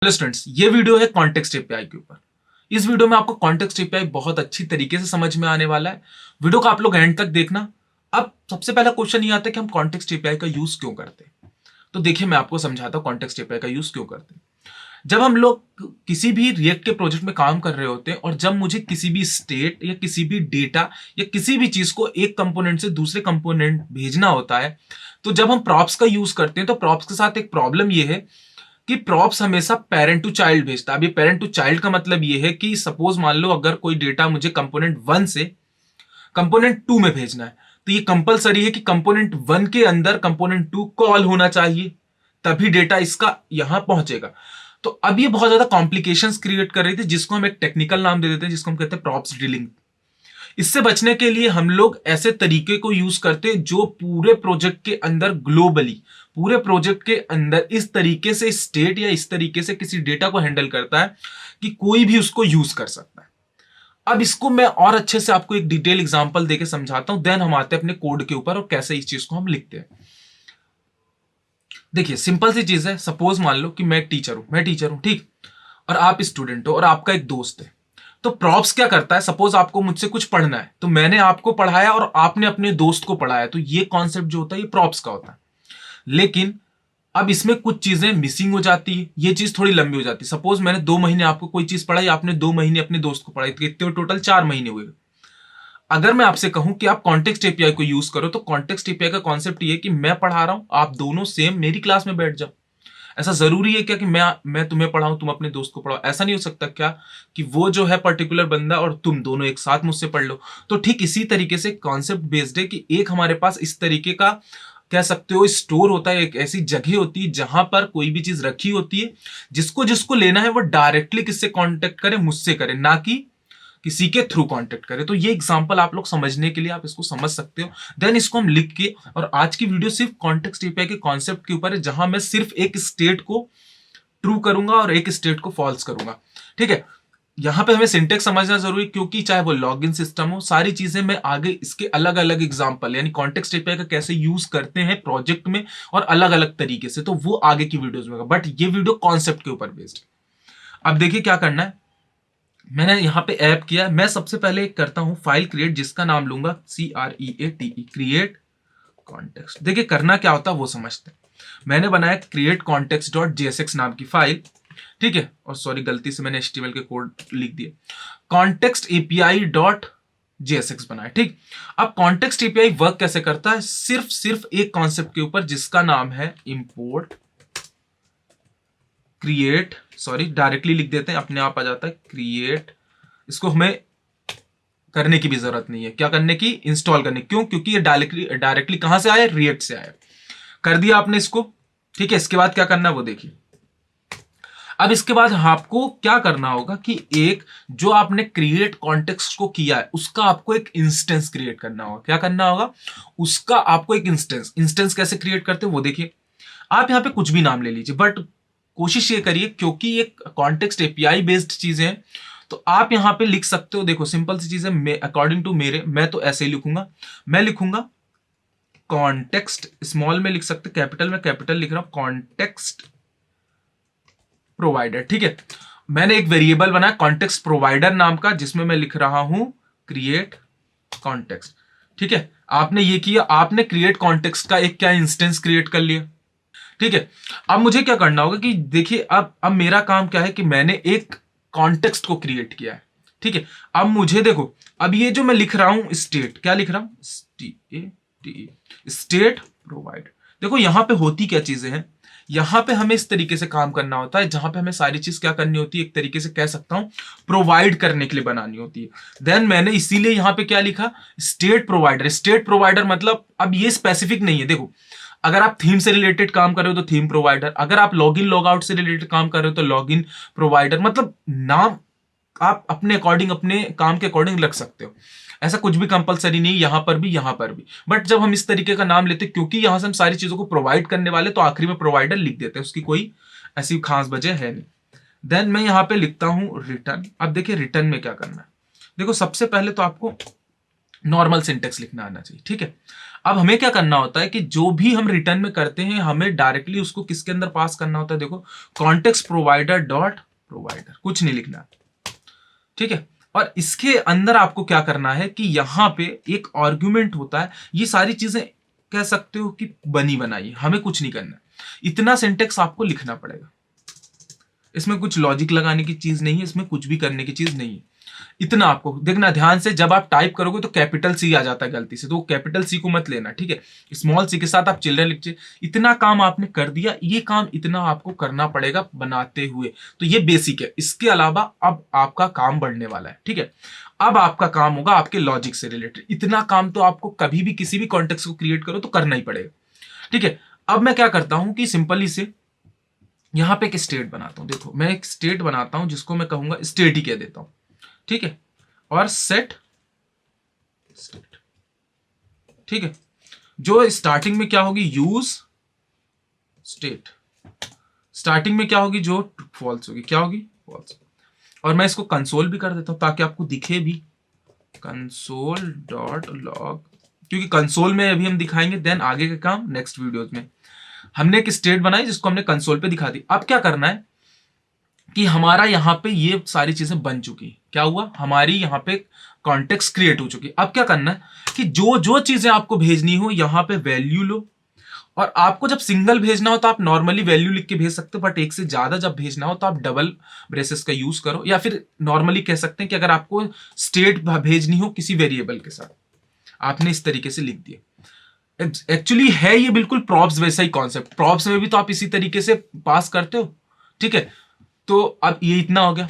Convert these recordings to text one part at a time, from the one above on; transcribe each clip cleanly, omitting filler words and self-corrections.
Hello students, ये video है context API के ऊपर। इस वीडियो में आपको कॉन्टेक्स्ट एपीआई बहुत अच्छी तरीके से समझ में आने वाला है। वीडियो को आप लोग एंड तक देखना। अब सबसे पहला क्वेश्चन ये आता है कि हम कॉन्टेक्स्ट एपीआई का यूज क्यों करते हैं। तो देखिए, मैं आपको समझाता हूं कॉन्टेक्स्ट एपीआई का यूज क्यों करते हैं। जब हम लोग किसी भी रिएक्ट के प्रोजेक्ट में काम कर रहे होते हैं और जब मुझे किसी भी स्टेट या किसी भी डेटा या किसी भी चीज को एक कंपोनेंट से दूसरे कंपोनेंट भेजना होता है, तो जब हम प्रॉप्स का यूज करते हैं तो प्रॉप्स के साथ एक प्रॉब्लम ये है कि प्रॉप्स हमेशा पेरेंट टू चाइल्ड भेजता है। अब ये पेरेंट टू चाइल्ड का मतलब ये है कि सपोज मान लो अगर कोई डेटा मुझे कंपोनेंट 1 से कंपोनेंट 2 में भेजना है, तो ये कंपलसरी है कि कंपोनेंट 1 के अंदर कंपोनेंट 2 कॉल होना चाहिए, तभी डेटा इसका यहां पहुंचेगा। तो अब ये बहुत ज्यादा कॉम्प्लिकेशंस क्रिएट कर रही थी, जिसको हम एक टेक्निकल नाम दे देते हैं, जिसको हम कहते हैं प्रॉप्स ड्रिलिंग। इससे बचने के लिए हम लोग ऐसे तरीके को यूज करते हैं जो पूरे प्रोजेक्ट के अंदर ग्लोबली, पूरे प्रोजेक्ट के अंदर इस तरीके से स्टेट या इस तरीके से किसी डेटा को हैंडल करता है कि कोई भी उसको यूज कर सकता है। अब इसको मैं और अच्छे से आपको एक डिटेल एग्जांपल देके समझाता हूं, देन हम आते हैं अपने कोड के ऊपर और कैसे इस चीज को हम लिखते हैं। देखिए, सिंपल सी चीज है। सपोज मान लो कि मैं टीचर हूं, ठीक, और आप स्टूडेंट हो और आपका एक दोस्त है। तो प्रॉप्स क्या करता है, सपोज आपको मुझसे कुछ पढ़ना है, तो मैंने आपको पढ़ाया और आपने अपने दोस्त को पढ़ाया, तो ये कॉन्सेप्ट जो होता है ये प्रॉप्स का होता है। लेकिन अब इसमें कुछ चीजें मिसिंग हो जाती है, ये चीज थोड़ी लंबी हो जाती है। सपोज मैंने 2 महीने आपको कोई चीज पढ़ाई, आपने 2 महीने अपने दोस्त को पढ़ाई, तो कितने टोटल 4 महीने हुए। अगर मैं आपसे कहूं कि आप कॉन्टेक्स्ट एपीआई को यूज करो, तो कॉन्टेक्स्ट एपीआई का कॉन्सेप्ट ये है कि मैं पढ़ा रहा हूं, आप दोनों सेम मेरी क्लास में बैठ जाओ। ऐसा जरूरी है क्या कि मैं तुम्हें पढ़ाऊं, तुम अपने दोस्त को पढ़ाओ? ऐसा नहीं हो सकता क्या कि वो जो है पर्टिकुलर बंदा और तुम दोनों एक साथ मुझसे पढ़ लो? तो ठीक इसी तरीके से कॉन्सेप्ट बेस्ड है कि एक हमारे पास इस तरीके का कह सकते हो स्टोर होता है, एक ऐसी जगह होती है जहां पर कोई भी चीज रखी होती है, जिसको जिसको लेना है वो डायरेक्टली किससे कांटेक्ट करे, मुझसे करे, ना कि किसी के थ्रू कांटेक्ट करे। तो ये एग्जांपल आप लोग समझने के लिए आप इसको समझ सकते हो। देन इसको हम लिख के, और आज की वीडियो सिर्फ कॉन्टेक्स्ट एपीआई के कॉन्सेप्ट के ऊपर है, जहां मैं सिर्फ एक स्टेट को ट्रू करूंगा और एक स्टेट को फॉल्स करूंगा। ठीक है, यहां पे हमें सिंटेक्स समझना जरूरी, क्योंकि चाहे वो लॉगिन सिस्टम हो, सारी चीजें मैं आगे इसके अलग अलग एग्जांपल यानी कॉन्टेक्स्ट एपीआई का कैसे यूज करते हैं प्रोजेक्ट में और अलग अलग तरीके से, तो वो आगे की वीडियोस में होगा। बट ये वीडियो कॉन्सेप्ट के ऊपर बेस्ड है। अब देखिए क्या करना है। मैंने यहां पे ऐप किया, मैं सबसे पहले करता हूं फाइल क्रिएट, जिसका नाम लूंगा CREATE, क्रिएट कॉन्टेक्स्ट। देखिए करना क्या होता है वो समझते हैं। मैंने बनाया क्रिएट कॉन्टेक्स्ट डॉट जेएसएक्स नाम की फाइल, ठीक है, और सॉरी गलती से मैंने HTML के कोड लिख दिए। कॉन्टेक्स्ट एपीआई डॉट जेएसएक्स बनाया, ठीक। अब कॉन्टेक्स्ट एपीआई वर्क कैसे करता है, सिर्फ एक कॉन्सेप्ट के ऊपर, जिसका नाम है इंपोर्ट क्रिएट, सॉरी डायरेक्टली लिख देते हैं, अपने आप आ जाता है क्रिएट। इसको हमें करने की भी जरूरत नहीं है, क्या करने की, इंस्टॉल करने। क्यों? क्योंकि ये डायरेक्टली कहां से आया, रिएक्ट से आया। कर दिया आपने इसको, ठीक है। इसके बाद क्या करना है वो देखिए। अब इसके बाद आपको क्या करना होगा कि एक जो आपने क्रिएट कॉन्टेक्स्ट को किया है, उसका आपको एक इंस्टेंस क्रिएट करना होगा। क्या करना होगा, उसका आपको एक इंस्टेंस कैसे क्रिएट करते हैं वो देखिए। आप यहां पे कुछ भी नाम ले लीजिए, बट कोशिश ये करिए, क्योंकि ये कॉन्टेक्स्ट एपीआई बेस्ड चीजें हैं, तो आप यहां पे लिख सकते हो। देखो सिंपल सी चीज है, अकॉर्डिंग टू मेरे, मैं तो ऐसे ही लिखूंगा। मैं लिखूंगा कॉन्टेक्स्ट, स्मॉल में लिख सकते, कैपिटल में कैपिटल लिख रहा हूं, कॉन्टेक्स्ट प्रोवाइडर, ठीक है। मैंने एक वेरिएबल बनाया कॉन्टेक्स्ट प्रोवाइडर नाम का, जिसमें मैं लिख रहा हूं क्रिएट कॉन्टेक्स्ट, ठीक है। आपने ये किया, आपने क्रिएट कॉन्टेक्स्ट का एक क्या इंस्टेंस क्रिएट कर लिया, ठीक है। अब मुझे क्या करना होगा कि देखिए, अब मेरा काम क्या है कि मैंने एक कॉन्टेक्स्ट को क्रिएट किया है, ठीक है। अब मुझे देखो, अब ये जो मैं लिख रहा हूं स्टेट, क्या लिख रहा हूं, स्टेट प्रोवाइड। देखो यहां पे होती क्या चीजें हैं, यहां पे हमें इस तरीके से काम करना होता है, जहां पे हमें सारी चीज क्या करनी होती है, एक तरीके से कह सकता हूं प्रोवाइड करने के लिए बनानी होती है। देन मैंने इसीलिए यहां पे क्या लिखा, स्टेट प्रोवाइडर। स्टेट प्रोवाइडर मतलब अब ये स्पेसिफिक नहीं है। देखो, अगर आप थीम से रिलेटेड काम कर रहे हो तो थीम प्रोवाइडर, अगर आप लॉगिन लॉग आउट से रिलेटेड काम कर रहे हो तो लॉगिन प्रोवाइडर, मतलब नाम आप अपने अकॉर्डिंग, अपने काम के अकॉर्डिंग रख सकते हो। ऐसा कुछ भी कंपलसरी नहीं, यहां पर भी यहां पर भी। बट जब हम इस तरीके का नाम लेते हैं, क्योंकि यहां से हम सारी चीजों को प्रोवाइड करने वाले, तो आखिरी में प्रोवाइडर लिख देते हैं, उसकी कोई ऐसी खास वजह है नहीं। देन मैं यहां पे लिखता हूं रिटर्न। अब देखिए रिटर्न में क्या करना है। देखो सबसे पहले तो आपको नॉर्मल सिंटेक्स लिखना आना चाहिए, ठीक है। अब हमें क्या करना होता है कि जो भी हम रिटर्न में करते हैं हमें डायरेक्टली उसको किसके अंदर पास करना होता है, देखो कॉन्टेक्स्ट प्रोवाइडर डॉट प्रोवाइडर, कुछ नहीं लिखना, ठीक है। और इसके अंदर आपको क्या करना है कि यहां पे एक आर्गुमेंट होता है, ये सारी चीजें कह सकते हो कि बनी बनाई, हमें कुछ नहीं करना, इतना सिंटेक्स आपको लिखना पड़ेगा। इसमें कुछ लॉजिक लगाने की चीज नहीं है, इसमें कुछ भी करने की चीज नहीं है। इतना आपको देखना ध्यान से, जब आप टाइप करोगे तो कैपिटल सी आ जाता है गलती से, तो कैपिटल सी को मत लेना, ठीक है। स्मॉल सी के साथ आप चिल्ड्रन लिखिए। इतना काम आपने कर दिया, ये काम इतना आपको करना पड़ेगा बनाते हुए, तो ये बेसिक है। इसके अलावा अब आपका काम बढ़ने वाला है, ठीक है। अब आपका काम होगा आपके लॉजिक से रिलेटेड। इतना काम तो आपको कभी भी किसी भी कॉन्टेक्स्ट को क्रिएट करो तो करना ही पड़ेगा, ठीक है। अब मैं क्या करता हूं कि सिंपली से यहां पे एक स्टेट बनाता हूं। देखो मैं एक स्टेट बनाता हूं जिसको मैं कहूंगा स्टेट ही कह देता हूं, ठीक है। और सेट स्टेट, ठीक है। जो स्टार्टिंग में क्या होगी, यूज स्टेट, स्टार्टिंग में क्या होगी, जो फॉल्स होगी, क्या होगी, फॉल्स। और मैं इसको कंसोल भी कर देता हूं ताकि आपको दिखे भी, कंसोल डॉट लॉग, क्योंकि कंसोल में अभी हम दिखाएंगे, देन आगे का काम नेक्स्ट वीडियोज में। हमने एक स्टेट बनाई जिसको हमने कंसोल पे दिखा दी। अब क्या करना है कि हमारा यहां पे ये सारी चीजें बन चुकी, क्या हुआ, हमारी यहां पे कॉन्टेक्स्ट क्रिएट हो चुकी। अब क्या करना है कि जो जो चीजें आपको भेजनी हो यहां पे वैल्यू लो, और आपको जब सिंगल भेजना हो तो आप नॉर्मली वैल्यू लिख के भेज सकते हो, बट एक से ज्यादा जब भेजना हो तो आप डबल ब्रेसेस का यूज करो, या फिर नॉर्मली कह सकते हैं कि अगर आपको स्टेट भेजनी हो किसी वेरिएबल के साथ, आपने इस तरीके से लिख दिया। एक्चुअली है ये बिल्कुल प्रॉप्स वैसा ही कॉन्सेप्ट, प्रॉप्स में भी तो आप इसी तरीके से पास करते हो, ठीक है। तो अब ये इतना हो गया।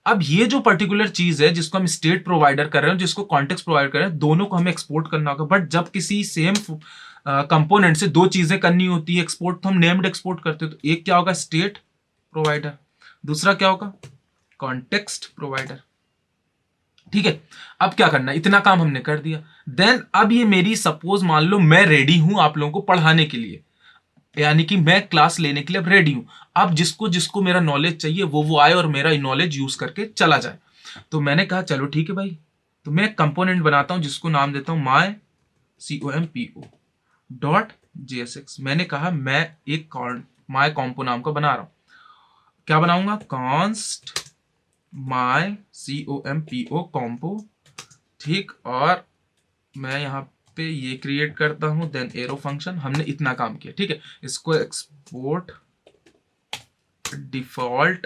अब ये जो पर्टिकुलर चीज है जिसको हम स्टेट प्रोवाइडर कर रहे हैं, जिसको कॉन्टेक्स्ट प्रोवाइड कर रहे हैं, दोनों को हमें एक्सपोर्ट करना होगा। बट जब किसी सेम कंपोनेंट से दो चीजें करनी होती है एक्सपोर्ट, तो हम नेम्ड एक्सपोर्ट करते हैं। तो एक क्या होगा, स्टेट प्रोवाइडर, दूसरा क्या होगा, कॉन्टेक्स्ट प्रोवाइडर, ठीक है। अब क्या करना, इतना काम हमने कर दिया। देन अब ये मेरी, सपोज मान लो मैं रेडी हूं आप लोगों को पढ़ाने के लिए, यानी कि मैं क्लास लेने के लिए अब रेडी हूं। अब जिसको जिसको मेरा नॉलेज चाहिए वो आए और मेरा नॉलेज यूज करके चला जाए। तो मैंने कहा चलो ठीक है भाई, तो मैं एक कंपोनेंट बनाता हूं जिसको नाम देता हूं माई COMPO डॉट JSX। मैंने कहा मैं एक माई कॉम्पो नाम का बना रहा हूं, क्या बनाऊंगा, कॉन्स्ट माई COMPO कॉम्पो, ठीक। और मैं यहां पे ये क्रिएट करता हूं, देन एरो फंक्शन। हमने इतना काम किया, ठीक है। इसको एक्सपोर्ट डिफॉल्ट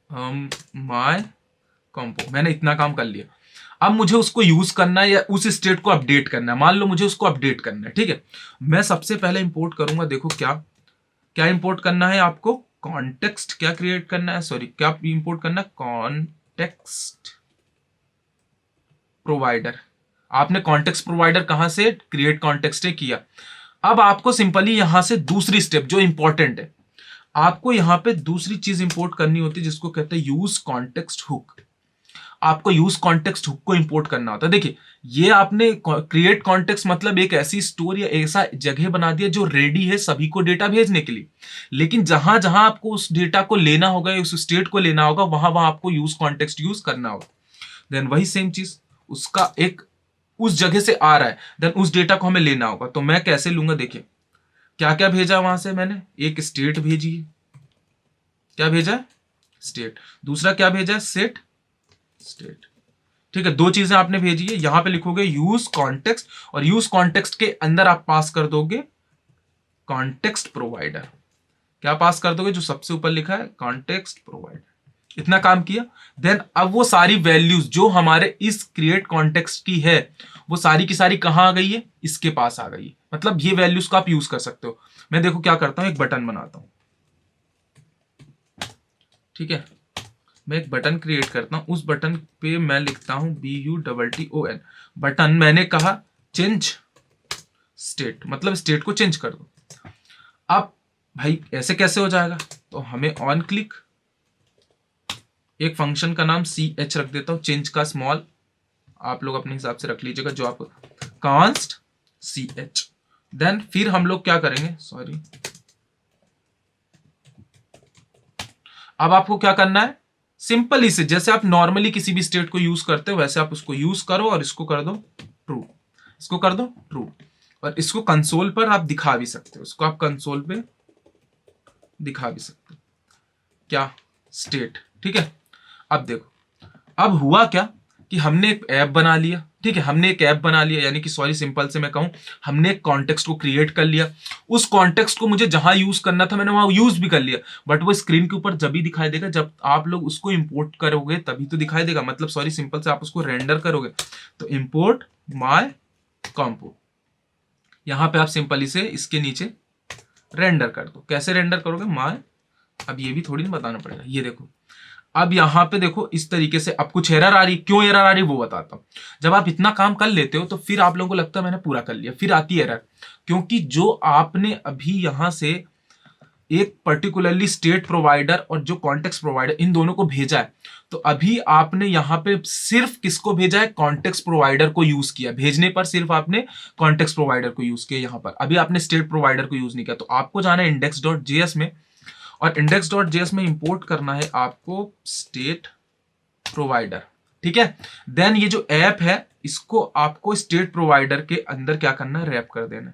माय कॉम्पो, मैंने इतना काम कर लिया। अब मुझे उसको यूज करना है या उस स्टेट को अपडेट करना है, मान लो मुझे उसको अपडेट करना है, ठीक है। मैं सबसे पहले इंपोर्ट करूंगा, देखो क्या क्या इंपोर्ट करना है आपको, कॉन्टेक्स्ट क्या क्रिएट करना है, सॉरी क्या इंपोर्ट करना है, कॉन्टेक्स्ट प्रोवाइडर। आपने कॉन्टेक्स्ट प्रोवाइडर कहां से, क्रिएट कॉन्टेक्स्ट किया। अब आपको सिंपली यहां से दूसरी स्टेप जो इंपॉर्टेंट है, आपको यहां पे दूसरी चीज इंपोर्ट करनी होती है जिसको कहते हैं यूज कॉन्टेक्स्ट हुक। आपको यूज कॉन्टेक्स्ट हुक को इंपोर्ट करना होता है। देखिए ये आपने क्रिएट कॉन्टेक्स्ट मतलब एक ऐसी स्टोर या ऐसा जगह बना दिया जो रेडी है सभी को डेटा भेजने के लिए, लेकिन जहां जहां आपको उस डेटा को लेना होगा, उस स्टेट को लेना होगा, वहां वहां आपको यूज कॉन्टेक्स्ट यूज करना होगा। देन वही सेम चीज उसका एक उस जगह से आ रहा है, देन उस डेटा को हमें लेना होगा। तो मैं कैसे लूंगा, देखिए क्या क्या भेजा वहां से, मैंने एक स्टेट भेजी है, क्या भेजा, स्टेट। दूसरा क्या भेजा, सेट स्टेट, ठीक है। दो चीजें आपने भेजी है, यहां पे लिखोगे यूज कॉन्टेक्स्ट, और यूज कॉन्टेक्स्ट के अंदर आप पास कर दोगे कॉन्टेक्स्ट प्रोवाइडर। क्या पास कर दोगे, जो सबसे ऊपर लिखा है कॉन्टेक्स्ट प्रोवाइडर। इतना काम किया। देन अब वो सारी वैल्यूज जो हमारे इस क्रिएट कॉन्टेक्स्ट की है वो सारी की सारी कहां आ गई है, इसके पास आ गई है। मतलब ये वैल्यूज को आप यूज कर सकते हो। मैं देखो क्या करता हूं, एक बटन बनाता हूं, ठीक है। मैं एक बटन क्रिएट करता हूं, उस बटन पे मैं लिखता हूं BUTTON बटन। मैंने कहा चेंज स्टेट, मतलब स्टेट को चेंज कर दो। अब भाई ऐसे कैसे हो जाएगा, तो हमें ऑन क्लिक एक फंक्शन का नाम CH रख देता हूं, चेंज का स्मॉल आप लोग अपने हिसाब से रख लीजिएगा, जो आप कांस्ट CH। देन फिर हम लोग क्या करेंगे, सॉरी, अब आपको क्या करना है, सिंपल ही से जैसे आप नॉर्मली किसी भी स्टेट को यूज करते हो वैसे आप उसको यूज करो और इसको कर दो ट्रू। इसको कर दो ट्रू, और इसको कंसोल पर आप दिखा भी सकते हो, इसको आप कंसोल पे दिखा भी सकते हो, क्या स्टेट। ठीक है, अब देखो अब हुआ क्या कि हमने एक ऐप बना लिया, ठीक है, हमने एक ऐप बना लिया, यानी कि सॉरी सिंपल से मैं कहूं, हमने एक कॉन्टेक्स्ट को क्रिएट कर लिया, उस कॉन्टेक्स्ट को मुझे जहां यूज करना था मैंने वहां यूज भी कर लिया, बट वो स्क्रीन के ऊपर जब भी दिखाई देगा जब आप लोग उसको इंपोर्ट करोगे तभी तो दिखाई देगा, मतलब सॉरी सिंपल से आप उसको रेंडर करोगे तो इंपोर्ट माय कॉम्पो, यहां पे आप सिंपल इसे इसके नीचे रेंडर कर दो। कैसे रेंडर करोगे माय, अब ये भी थोड़ी ना बताना पड़ेगा, ये देखो अब यहां पे देखो इस तरीके से। अब कुछ एरर आ रही, क्यों एरर आ रही वो बताता हूं। जब आप इतना काम कर लेते हो तो फिर आप लोगों को लगता है मैंने पूरा कर लिया, फिर आती है एरर, क्योंकि जो आपने अभी यहां से एक पर्टिकुलरली स्टेट प्रोवाइडर और जो कॉन्टेक्स्ट प्रोवाइडर इन दोनों को भेजा है, तो अभी आपने यहां पे सिर्फ किसको भेजा है, कॉन्टेक्स्ट प्रोवाइडर को यूज किया, भेजने पर सिर्फ आपने कॉन्टेक्स्ट प्रोवाइडर को यूज किया यहां पर, अभी आपने स्टेट प्रोवाइडर को यूज नहीं किया। तो आपको जाना है index.js में, और index.js में इंपोर्ट करना है आपको स्टेट प्रोवाइडर, ठीक है। देन ये जो ऐप है इसको आपको स्टेट प्रोवाइडर के अंदर क्या करना है, रैप कर देना है।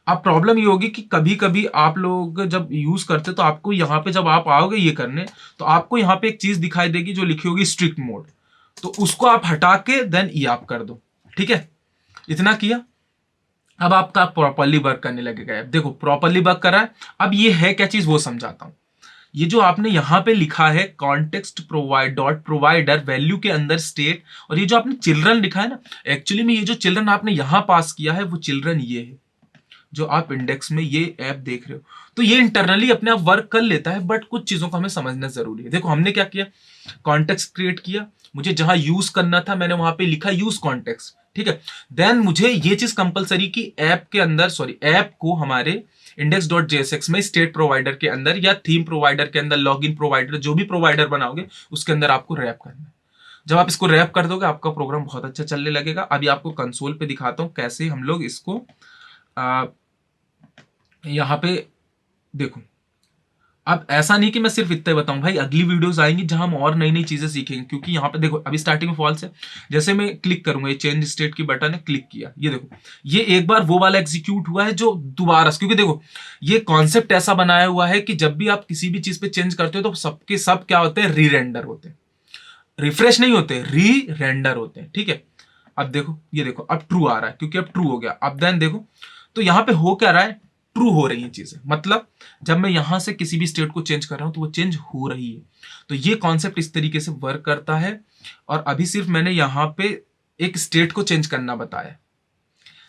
अब प्रॉब्लम ये होगी कि कभी कभी आप लोग जब यूज करते तो आपको यहाँ पे जब आप आओगे ये करने, तो आपको यहाँ पे एक चीज दिखाई देगी जो लिखी होगी स्ट्रिक्ट मोड, तो उसको आप हटा के देन ये आप कर दो, ठीक है। इतना किया, अब आपका प्रॉपरली वर्क करने लगेगा। देखो प्रॉपरली वर्क कर रहा है। अब ये है क्या चीज वो समझाता हूं। ये जो आपने यहां पे लिखा है context provide dot provider value के अंदर स्टेट, और ये जो आपने चिल्ड्रन लिखा है ना, एक्चुअली में ये जो चिल्ड्रन आपने यहां पास किया है वो चिल्ड्रन ये है जो आप इंडेक्स में ये ऐप देख रहे हो। तो ये इंटरनली अपने आप वर्क कर लेता है, बट कुछ चीजों को हमें समझना जरूरी है। देखो हमने क्या किया, कॉन्टेक्स्ट क्रिएट किया, मुझे जहां यूज करना था मैंने वहां पे लिखा यूज कॉन्टेक्स्ट, ठीक है। देन मुझे ये चीज कंपलसरी की ऐप के अंदर, सॉरी ऐप को हमारे index.jsx में स्टेट प्रोवाइडर के अंदर या थीम प्रोवाइडर के अंदर, लॉगिन प्रोवाइडर, जो भी प्रोवाइडर बनाओगे उसके अंदर आपको रैप करना है। जब आप इसको रैप कर दोगे आपका प्रोग्राम बहुत अच्छा चलने लगेगा। अभी आपको कंसोल पे दिखाता हूं कैसे हम लोग इसको यहां पे देखो। अब ऐसा नहीं कि मैं सिर्फ इतना ही बताऊं भाई, अगली वीडियोस आएंगी जहां हम और नई नई चीजें सीखेंगे, क्योंकि यहां पे देखो अभी स्टार्टिंग में फॉल्स है, जैसे मैं क्लिक करूंगा, ये चेंज स्टेट की बटन है, क्लिक किया, ये देखो ये एक बार वो वाला एग्जीक्यूट हुआ है जो दोबारा, क्योंकि देखो ये कॉन्सेप्ट ऐसा बनाया हुआ है कि जब भी आप किसी भी चीज पे चेंज करते हो तो सबके सब क्या होते हैं, री रेंडर होते हैं, रिफ्रेश नहीं होते, री रेंडर होते हैं, ठीक है। अब देखो ये देखो अब ट्रू आ रहा है क्योंकि अब ट्रू हो गया। अब देन देखो तो यहां पे हो क्या रहा है, ट्रू हो रही है चीजें, मतलब जब मैं यहां से किसी भी स्टेट को चेंज कर रहा हूं तो वो चेंज हो रही है। तो ये कॉन्सेप्ट इस तरीके से वर्क करता है। और अभी सिर्फ मैंने यहां पे एक स्टेट को चेंज करना बताया।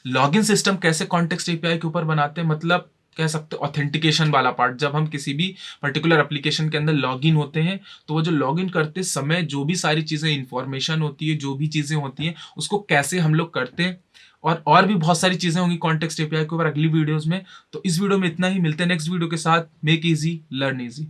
लॉगिन सिस्टम कैसे कॉन्टेक्स्ट एपीआई के ऊपर बनाते हैं, मतलब कह सकते हो ऑथेंटिकेशन वाला पार्ट, जब हम किसी भी पर्टिकुलर एप्लीकेशन के अंदर लॉगिन होते हैं तो वो जो लॉगिन करते समय जो भी सारी चीजें इंफॉर्मेशन होती है, जो भी चीजें होती हैं उसको कैसे हम लोग करते हैं, और भी बहुत सारी चीजें होंगी कॉन्टेक्स्ट एपीआई के ऊपर अगली वीडियोस में। तो इस वीडियो में इतना ही, मिलते हैं नेक्स्ट वीडियो के साथ। Make easy learn easy.